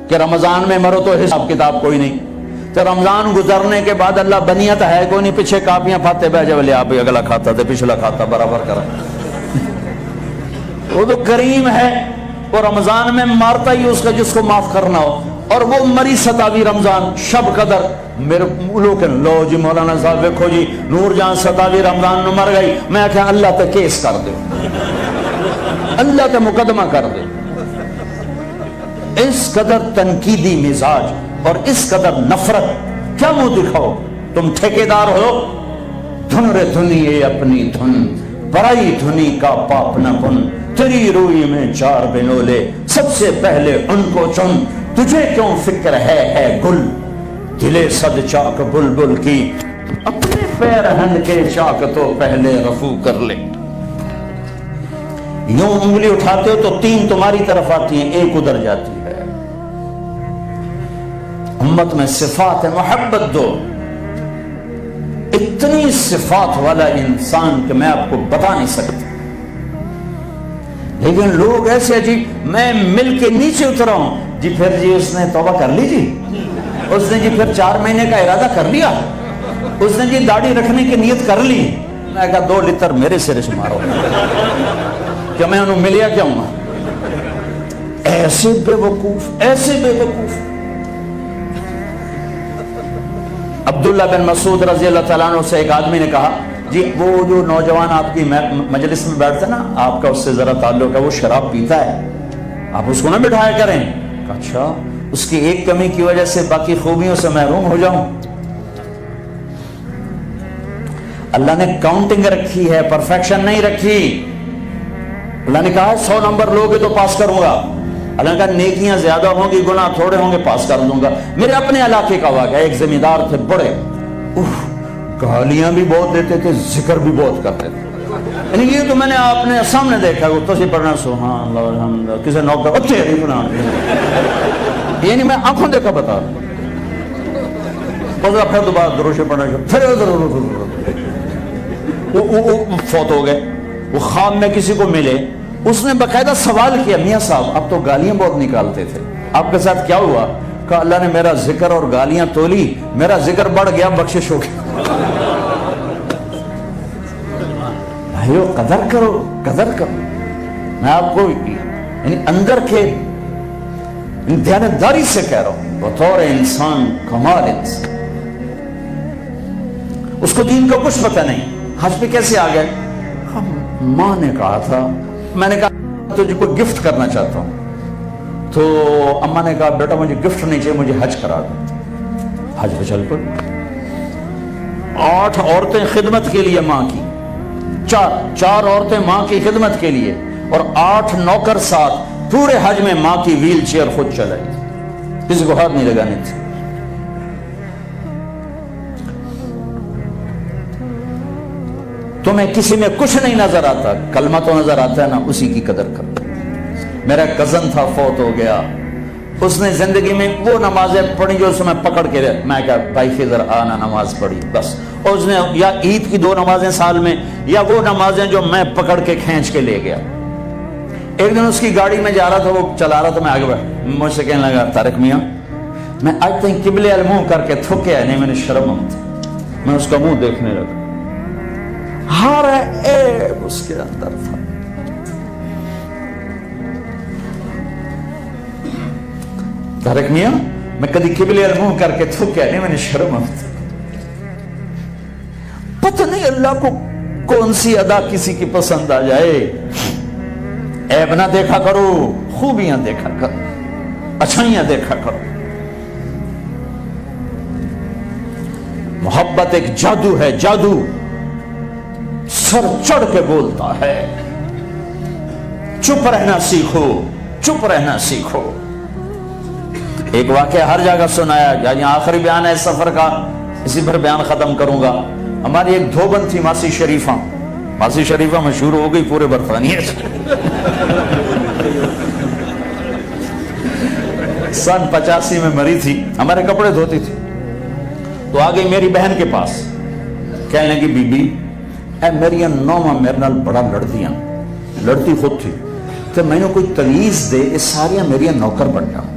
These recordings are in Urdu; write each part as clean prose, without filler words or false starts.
کہ رمضان میں مرو تو حساب کتاب کوئی نہیں، تو رمضان گزرنے کے بعد اللہ بنیت ہے کوئی نہیں، پیچھے کاپیاں پھاتے بہ جب لے آپ اگلا کھاتا تھے پچھلا کھاتا برابر کرا وہ تو کریم ہے، وہ رمضان میں مارتا ہی اس کا جس کو معاف کرنا ہو، اور وہ مری 27 رمضان شب قدر میرے لوگ لو جی مولانا صاحب دیکھو جی نور جان 27 رمضان نو مر گئی، میں کہا اللہ تے کیس کر دے، اللہ تے مقدمہ کر دے۔ اس قدر تنقیدی مزاج اور اس قدر نفرت، کیا منہ دکھاؤ؟ تم ٹھیکیدار ہو، دھن رے دھنیے اپنی دھن، برائی دھنی کا پاپ نہ کن، تیری روئی میں 4 بنولے سب سے پہلے ان کو چن، تجھے کیوں فکر ہے گل دلے صد چاک بلبل کی، اپنے پیرہن کے چاک تو پہلے رفو کر لے۔ یوں انگلی اٹھاتے ہو تو 3 تمہاری طرف آتی ہیں، 1 ادھر جاتی ہے۔ امت میں صفات محبت دو، اتنی صفات والا انسان کہ میں آپ کو بتا نہیں سکتا، لیکن لوگ ایسے عجیب، میں مل کے نیچے اترا ہوں جی، پھر جی اس نے توبہ کر لی جی، اس نے جی پھر 4 مہینے کا ارادہ کر لیا، اس نے جی داڑھی رکھنے کی نیت کر لی، میں کہا 2 لتر میرے سرے سے مارو کہ میں انہوں ملیا کیا ہوں؟ ایسے بے وقوف، ایسے بے وقوف۔ عبداللہ بن مسعود رضی اللہ تعالیٰ عنہ سے ایک آدمی نے کہا جی وہ جو نوجوان آپ کی مجلس میں بیٹھتا ہے نا، آپ کا اس سے ذرا تعلق ہے، وہ شراب پیتا ہے، آپ اس کو نہ بٹھایا کریں۔ اچھا، اس کی ایک کمی کی وجہ سے باقی خوبیوں سے محروم ہو جاؤں؟ اللہ نے کاؤنٹنگ رکھی ہے، پرفیکشن نہیں رکھی۔ اللہ نے کہا 100 نمبر لوگے تو پاس کروں گا، اللہ نے کہا نیکیاں زیادہ ہوں گی گناہ تھوڑے ہوں گے پاس کر دوں گا۔ میرے اپنے علاقے کا واقعہ، ایک زمیندار تھے بڑے، گالیاں بھی بہت دیتے تھے، ذکر بھی بہت کرتے تھے، یعنی یہ تو میں نے آپ نے سامنے دیکھا، وہ تو پڑھنا سبحان اللہ الحمد للہ، کسی نوکر اچھے نہیں بنا، یعنی میں آنکھوں دیکھا بتا رہا، پھر دوبارہ دروش پڑھنا، پھر وہ فوت ہو گئے۔ وہ خواب میں کسی کو ملے، اس نے باقاعدہ سوال کیا، میاں صاحب آپ تو گالیاں بہت نکالتے تھے، آپ کے ساتھ کیا ہوا؟ کہا اللہ نے میرا ذکر اور گالیاں تولی، میرا ذکر بڑھ گیا، بخشش ہو گئی۔ بھائیو قدر کرو، قدر کرو۔ میں آپ کو یعنی اندر کے دیانتداری سے کہہ رہا ہوں، بطور انسان کمال انسان، اس کو دین کا کچھ پتہ نہیں، حج پہ کیسے آ گئے؟ ماں نے کہا تھا، میں نے کہا تجھے کوئی گفٹ کرنا چاہتا ہوں، تو اماں نے کہا بیٹا مجھے گفٹ نہیں چاہیے، مجھے حج کرا دو۔ حج پہ چل پڑ، 8 عورتیں خدمت کے لیے ماں کی، 4 عورتیں ماں کی خدمت کے لیے، اور 8 نوکر ساتھ، پورے حج میں ماں کی ویل چیئر خود چلائی، کسی کو ہاتھ نہیں لگانے تھے۔ تمہیں کسی میں کچھ نہیں نظر آتا، کلمہ تو نظر آتا ہے نا، اسی کی قدر کرو۔ میرا کزن تھا فوت ہو گیا، اس نے زندگی میں وہ نمازیں پڑھی جو اس میں پکڑ کے رہے، میں کہا بھائی خضر آنا نماز پڑھی بس، اور اس نے یا عید کی 2 نمازیں سال میں، یا وہ نمازیں جو میں پکڑ کے کھینچ کے لے گیا۔ ایک دن اس کی گاڑی میں جا رہا تھا، وہ چلا رہا تھا، میں آگے بڑھا، مجھ سے کہنے لگا طارق میاں میں آج تک قبلے المنہ کر کے تھکیا نہیں، میں نے شرم آتی، میں اس کا منہ دیکھنے لگا، ہر عیب اس کے اندر تھا۔ طارق میاں میں کدی قبلے المنہ کر کے تھکیا نہیں، میں نے شرم آتی۔ پتہ نہیں اللہ کو کون سی ادا کسی کی پسند آ جائے۔ عیب نہ دیکھا کرو، خوبیاں دیکھا کرو، اچھائیاں دیکھا کرو۔ محبت ایک جادو ہے، جادو سر چڑھ کے بولتا ہے۔ چپ رہنا سیکھو، چپ رہنا سیکھو۔ ایک واقعہ ہر جگہ سنایا، یعنی آخری بیان ہے اس سفر کا، اسی پر بیان ختم کروں گا۔ ہماری ایک دھوبن تھی ماسی شریفہ، ماسی شریفہ مشہور ہو گئی پورے برطانیہ سے۔ سن 85 میں مری تھی، ہمارے کپڑے دھوتی تھی، تو آ گئی میری بہن کے پاس، کہنے لگی بی بی اے میری نوما میرے نال بڑا لڑدیاں، لڑتی خود تھی، تو میں نے کوئی تمیز دے، اس ساریاں میری نوکر بن جاؤں۔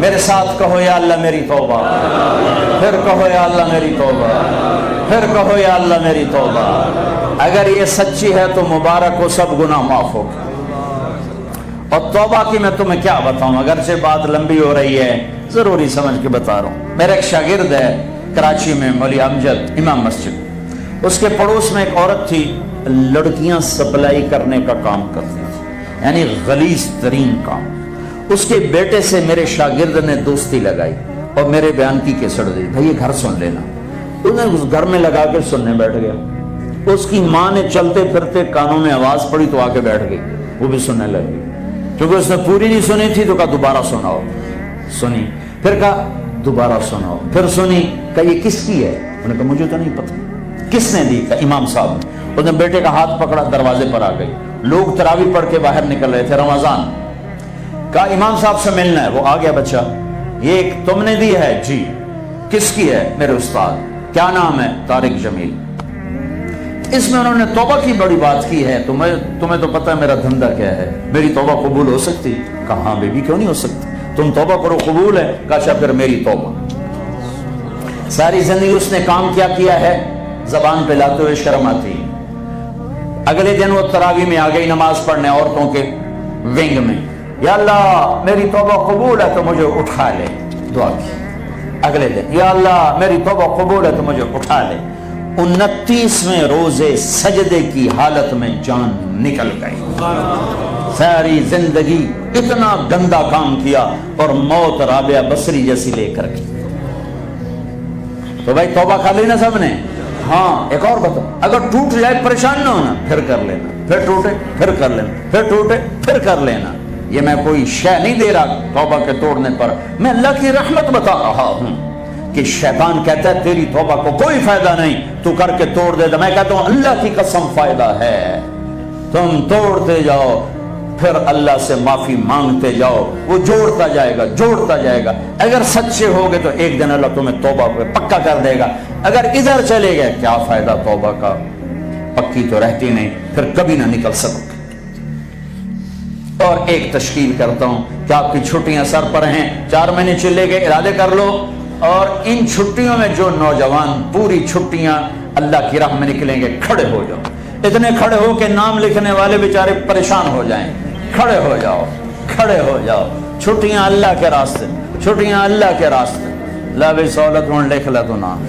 میرے ساتھ کہو یا اللہ میری توبہ، پھر کہو یا اللہ میری توبہ، پھر کہو یا اللہ میری توبہ۔ اگر یہ سچی ہے تو مبارک ہو، سب گناہ معاف ہو گئے۔ اور توبہ کی میں تمہیں کیا بتاؤں، اگرچہ بات لمبی ہو رہی ہے، ضروری سمجھ کے بتا رہا ہوں۔ میرا ایک شاگرد ہے کراچی میں، مولوی امجد، امام مسجد، اس کے پڑوس میں ایک عورت تھی، لڑکیاں سپلائی کرنے کا کام کرتی تھی، یعنی غلیظ ترین کام۔ اس کے بیٹے سے میرے شاگرد نے دوستی لگائی اور میرے بیان کی کیسٹ دی، بھائی یہ گھر سن لینا۔ انہیں اس گھر میں لگا کے سننے بیٹھ گیا۔ اس کی ماں نے چلتے پھرتے کانوں میں آواز پڑی تو آ کے بیٹھ گئی، وہ بھی سننے لگی۔ کیونکہ اس نے پوری نہیں سنی تھی تو کہا دوبارہ سناؤ، سنی، پھر کہا دوبارہ سناؤ، پھر سنی، کہا یہ کس کی ہے؟ انہوں نے کہا مجھے تو نہیں پتہ۔ کس نے دی؟ کہا امام صاحب نے۔ اس نے بیٹے کا ہاتھ پکڑا، دروازے پر آ گئی، لوگ تراویح پڑھ کے باہر نکل رہے تھے، رمضان۔ کہا امام صاحب سے ملنا ہے، وہ آ گیا بچہ۔ یہ ایک تم نے دی ہے؟ جی۔ کس کی ہے؟ میرے استاد۔ کیا نام ہے؟ طارق جمیل۔ اس میں انہوں نے توبہ کی بڑی بات کی ہے، تمہیں تو پتہ ہے میرا دھندا کیا ہے، میری توبہ قبول ہو سکتی؟ کہا ہاں بیبی کیوں نہیں ہو سکتی، تم توبہ کرو قبول ہے۔ کہا اچھا پھر میری توبہ۔ ساری زندگی اس نے کام کیا ہے، زبان پہ لاتے ہوئے شرم آتی۔ اگلے دن وہ تراویح میں آ گئی نماز پڑھنے عورتوں کے ونگ میں، یا اللہ میری توبہ قبول ہے تو مجھے اٹھا لے، دعا کی۔ اگلے دن یا اللہ میری توبہ قبول ہے تو مجھے اٹھا لے۔ 29ویں روزے سجدے کی حالت میں جان نکل گئی۔ ساری زندگی اتنا گندا کام کیا اور موت رابعہ بصری جیسی لے کر گئی۔ تو بھائی توبہ کر لینا سب نے؟ ہاں ایک اور بتاؤ، اگر ٹوٹ جائے پریشان نہ ہونا، پھر کر لینا، پھر ٹوٹے پھر کر لینا، پھر ٹوٹے پھر کر لینا۔ یہ میں کوئی شے نہیں دے رہا توبہ کے توڑنے پر، میں اللہ کی رحمت بتا رہا ہوں کہ شیطان کہتا ہے تیری توبہ کو کوئی فائدہ نہیں، تو کر کے توڑ دے۔ میں کہتا ہوں اللہ کی قسم فائدہ ہے، تم توڑتے جاؤ، پھر اللہ سے معافی مانگتے جاؤ، وہ جوڑتا جائے گا جوڑتا جائے گا۔ اگر سچے ہوگے تو ایک دن اللہ تمہیں توبہ پہ پکا کر دے گا۔ اگر ادھر چلے گئے کیا فائدہ توبہ کا، پکی تو رہتی نہیں، پھر کبھی نہ نکل سکو۔ اور ایک تشکیل کرتا ہوں کہ آپ کی چھٹیاں سر پر ہیں، 4 مہینے چلے گئے، ارادے کر لو، اور ان چھٹیوں میں جو نوجوان پوری چھٹیاں اللہ کی راہ میں نکلیں گے، کھڑے ہو جاؤ، اتنے کھڑے ہو کہ نام لکھنے والے بیچارے پریشان ہو جائیں۔ کھڑے ہو جاؤ، کھڑے ہو جاؤ، چھٹیاں اللہ کے راستے، چھٹیاں اللہ کے راستے۔ لا بھی سہولت ہوں لکھ لا تو نام